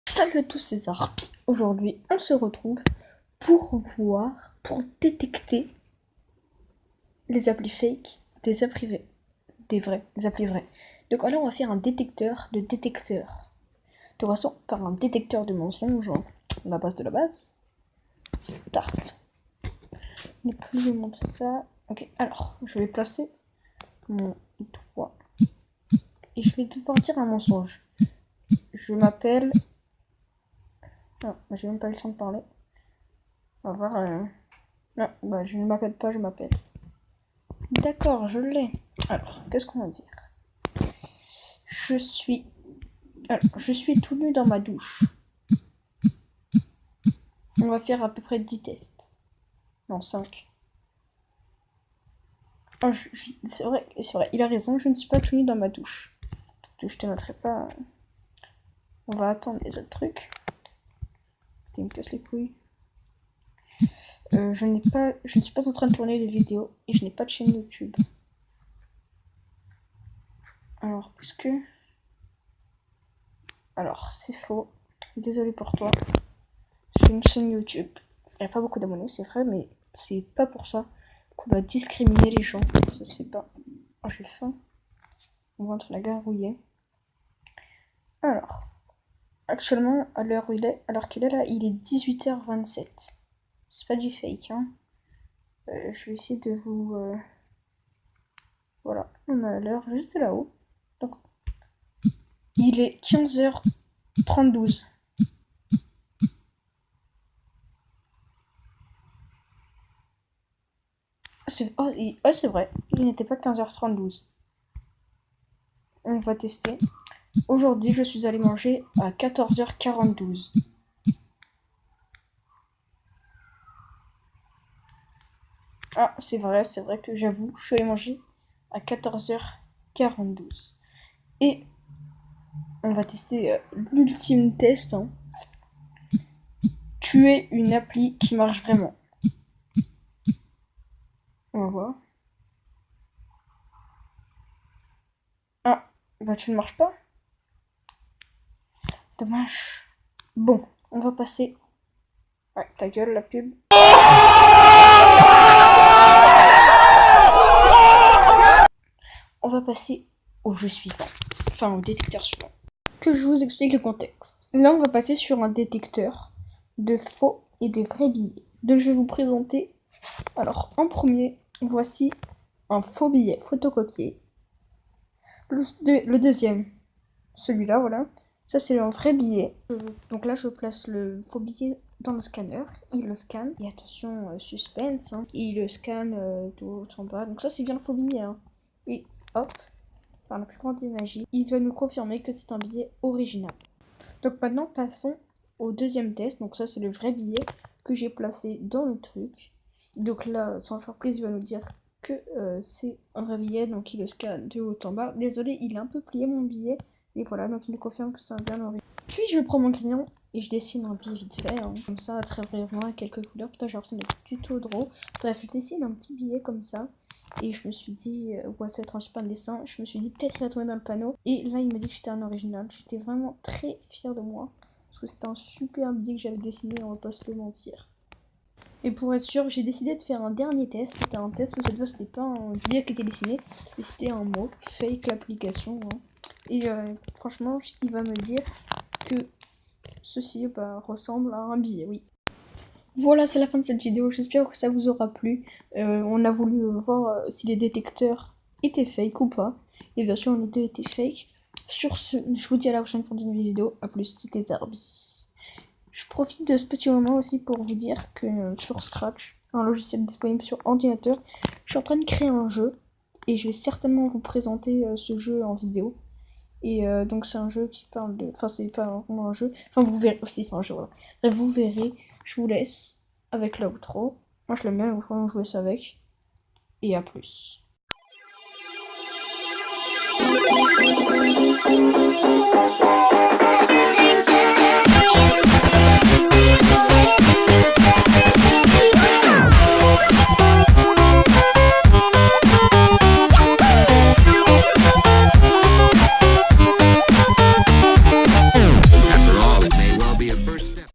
Salut à tous, c'est Zarpi. Aujourd'hui, on se retrouve pour détecter les applis fake des applis des applis vraies. Donc là, on va faire un détecteur de détecteurs. De toute façon, par un détecteur de mensonges, la base de la base. Start. Je n'ai plus montrer ça. Ok, alors, je vais placer mon doigt. Et je vais devoir dire un mensonge. Je m'appelle... Non, j'ai même pas eu le temps de parler. On va voir... Non, bah je ne m'appelle pas, je m'appelle. D'accord, je l'ai. Alors, qu'est-ce qu'on va dire? Je suis tout nu dans ma douche. On va faire à peu près 10 tests. Non, 5. Oh, c'est vrai, il a raison, je ne suis pas tout nu dans ma douche. Je te noterai pas. On va attendre les autres trucs. Putain, il me casse les couilles. Je ne suis pas en train de tourner des vidéos et je n'ai pas de chaîne YouTube. Alors, est-ce que... Alors, c'est faux. Désolé pour toi. J'ai une chaîne YouTube. Il n'y a pas beaucoup d'abonnés, c'est vrai, mais c'est pas pour ça qu'on va discriminer les gens. Ça se fait pas. Oh, j'ai faim. On va entre la garouiller. Alors, actuellement, à l'heure où il est, alors qu'il est là, il est 18h27. C'est pas du fake, hein. Je vais essayer de vous... Voilà, on a l'heure juste là-haut. Donc, il est 15h32. C'est vrai, il n'était pas 15h32. On va tester. Aujourd'hui, je suis allée manger à 14h42. Ah, c'est vrai que j'avoue, je suis allée manger à 14h42. Et on va tester l'ultime test. Hein. Tuer une appli qui marche vraiment. On va voir. Ah, bah tu ne marches pas. Dommage. Bon, on va passer... Ouais, ta gueule, la pub. On va passer au jeu suivant. Enfin, au détecteur suivant. Que je vous explique le contexte. Là, on va passer sur un détecteur de faux et de vrais billets. Donc, je vais vous présenter. Alors, en premier, voici un faux billet photocopié. Le deuxième, celui-là, voilà. Ça, c'est un vrai billet. Donc là, je place le faux billet dans le scanner. Il le scanne. Et attention, suspense. Hein. Il le scanne de haut en bas. Donc ça, c'est bien le faux billet. Hein. Et hop, par la plus grande des magies, il va nous confirmer que c'est un billet original. Donc maintenant, passons au deuxième test. Donc ça, c'est le vrai billet que j'ai placé dans le truc. Donc là, sans surprise, il va nous dire que c'est un vrai billet. Donc il le scanne de haut en bas. Désolé, il a un peu plié mon billet. Et voilà, donc il nous confirme que c'est un bien original. Puis je prends mon crayon et je dessine un billet vite fait. Hein, comme ça, très brièvement, avec quelques couleurs. Putain, j'ai l'impression d'être tuto drôle. Bref, je dessine un petit billet comme ça. Et je me suis dit, ouais, ça va être un super dessin. Je me suis dit, peut-être il va tomber dans le panneau. Et là, il m'a dit que j'étais un original. J'étais vraiment très fière de moi. Parce que c'était un super billet que j'avais dessiné, on va pas se le mentir. Et pour être sûr, j'ai décidé de faire un dernier test. C'était un test où cette fois, c'était pas un billet qui était dessiné, mais c'était un mot, fake l'application. Hein. Et franchement, il va me dire que ceci ressemble à un billet, oui. Voilà, c'est la fin de cette vidéo, j'espère que ça vous aura plu. On a voulu voir si les détecteurs étaient fake ou pas. Et bien sûr, les deux étaient fake. Sur ce, je vous dis à la prochaine pour une nouvelle vidéo. A plus, c'était Zarbi. Je profite de ce petit moment aussi pour vous dire que sur Scratch, un logiciel disponible sur ordinateur, je suis en train de créer un jeu. Et je vais certainement vous présenter ce jeu en vidéo. Et donc c'est un jeu qui parle de... Enfin c'est pas vraiment un jeu. Enfin vous verrez... aussi c'est un jeu, voilà. Bref, vous verrez. Je vous laisse avec l'outro. Moi je l'aime bien, l'outro, on joue ça avec. Et à plus.